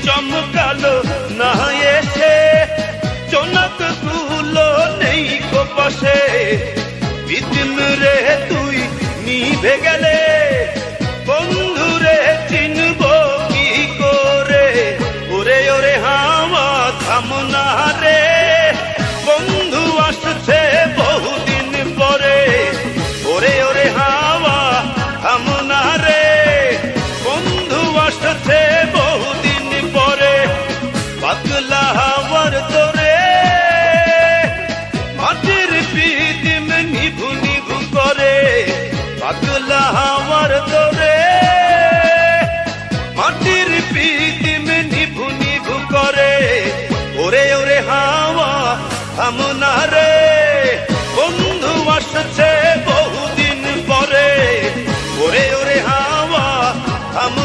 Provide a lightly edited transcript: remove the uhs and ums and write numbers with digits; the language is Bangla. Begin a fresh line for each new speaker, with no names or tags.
চমকালো না এসে, চনক গুলো নেই কোপাশে, বিদিন রে তুই নিভে গেলে বন্ধুরে চিনব কি করে। ওরে ওরে হাওয়া থামনা রে, বন্ধু আসছে বহুদিন পরে। ওরে ওরে হাওয়া থামনা রে, বন্ধু আসছে বহুদিন পরে। পাগলা হাওয়ার তোরে মাটির পিদিম নিভু নিভু করে। পাগলা হাওয়ার তোরে মাটির পিদিম নিভু নিভু করে। ওরে ওরে হাওয়া থামনা রে, বন্ধু আসছে বহুদিন পরে। ওরে ওরে হাওয়া থাম